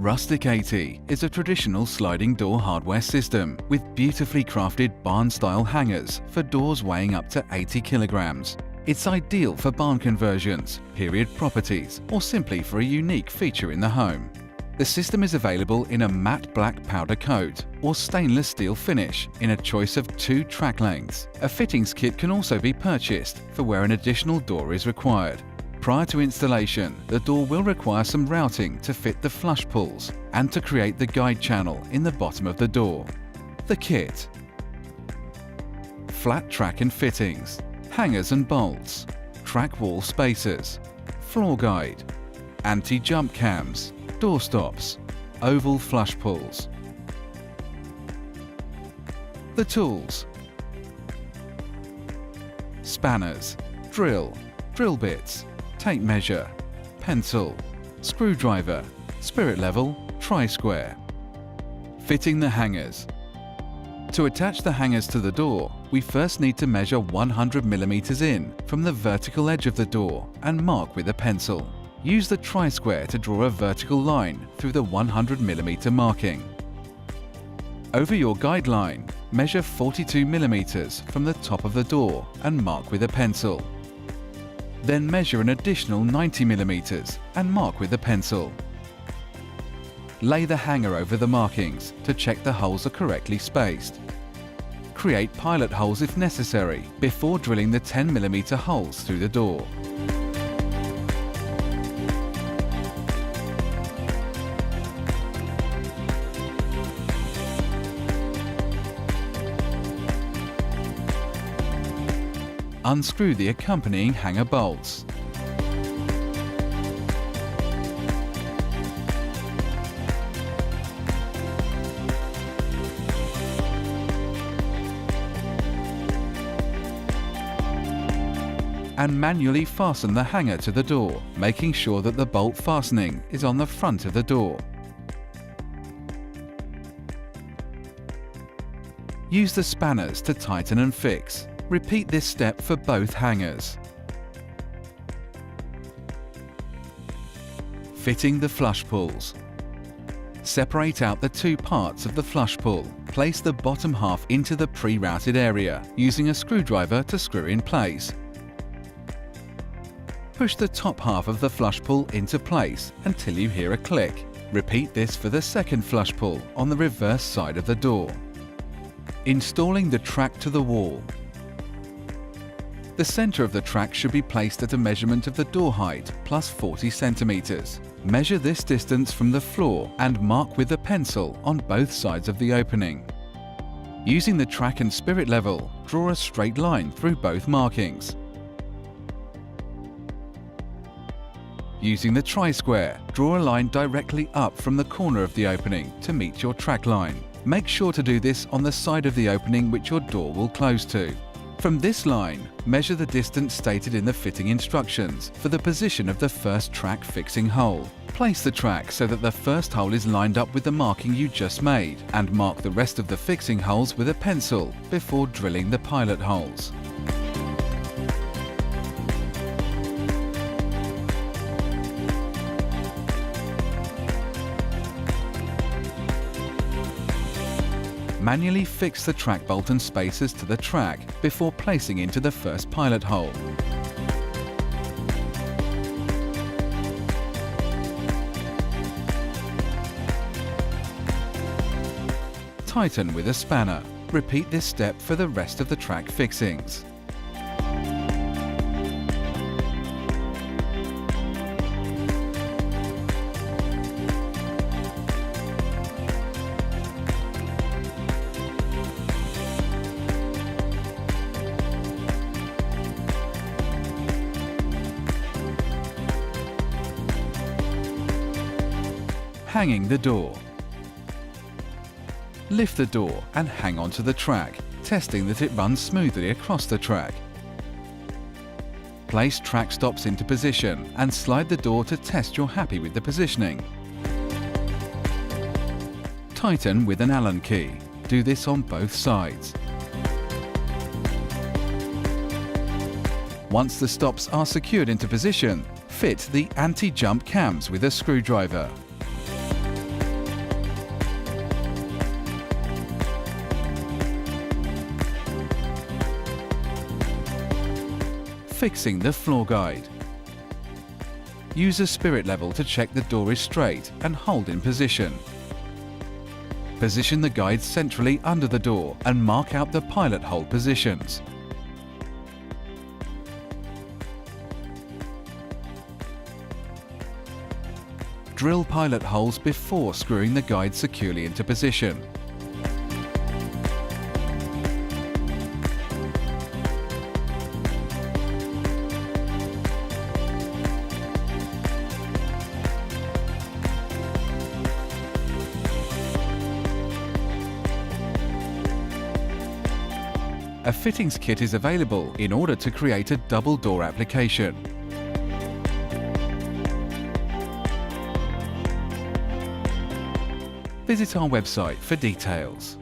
Rustic 80 is a traditional sliding door hardware system with beautifully crafted barn-style hangers for doors weighing up to 80 kilograms. It's ideal for barn conversions, period properties, or simply for a unique feature in the home. The system is available in a matte black powder coat or stainless steel finish in a choice of 2 track lengths. A fittings kit can also be purchased for where an additional door is required. Prior to installation, the door will require some routing to fit the flush pulls and to create the guide channel in the bottom of the door. The kit: flat track and fittings, hangers and bolts, track wall spacers, floor guide, anti-jump cams, door stops, oval flush pulls. The tools: spanners, drill bits, tape measure, pencil, screwdriver, spirit level, tri-square. Fitting the hangers. To attach the hangers to the door, we first need to measure 100 mm in from the vertical edge of the door and mark with a pencil. Use the tri-square to draw a vertical line through the 100 mm marking. Over your guideline, measure 42 mm from the top of the door and mark with a pencil. Then measure an additional 90 mm and mark with a pencil. Lay the hanger over the markings to check the holes are correctly spaced. Create pilot holes if necessary before drilling the 10 mm holes through the door. Unscrew the accompanying hanger bolts. And manually fasten the hanger to the door, making sure that the bolt fastening is on the front of the door. Use the spanners to tighten and fix. Repeat this step for both hangers. Fitting the flush pulls. Separate out the 2 parts of the flush pull. Place the bottom half into the pre-routed area, using a screwdriver to screw in place. Push the top half of the flush pull into place until you hear a click. Repeat this for the second flush pull on the reverse side of the door. Installing the track to the wall. The center of the track should be placed at a measurement of the door height plus 40 centimeters. Measure this distance from the floor and mark with a pencil on both sides of the opening. Using the track and spirit level, draw a straight line through both markings. Using the tri-square, draw a line directly up from the corner of the opening to meet your track line. Make sure to do this on the side of the opening which your door will close to. From this line, measure the distance stated in the fitting instructions for the position of the first track fixing hole. Place the track so that the first hole is lined up with the marking you just made, and mark the rest of the fixing holes with a pencil before drilling the pilot holes. Manually fix the track bolt and spacers to the track before placing into the first pilot hole. Tighten with a spanner. Repeat this step for the rest of the track fixings. Hanging the door. Lift the door and hang onto the track, testing that it runs smoothly across the track. Place track stops into position and slide the door to test you're happy with the positioning. Tighten with an Allen key. Do this on both sides. Once the stops are secured into position, fit the anti-jump cams with a screwdriver. Fixing the floor guide. Use a spirit level to check the door is straight and hold in position. Position the guide centrally under the door and mark out the pilot hold positions. Drill pilot holes before screwing the guide securely into position. A fittings kit is available in order to create a double door application. Visit our website for details.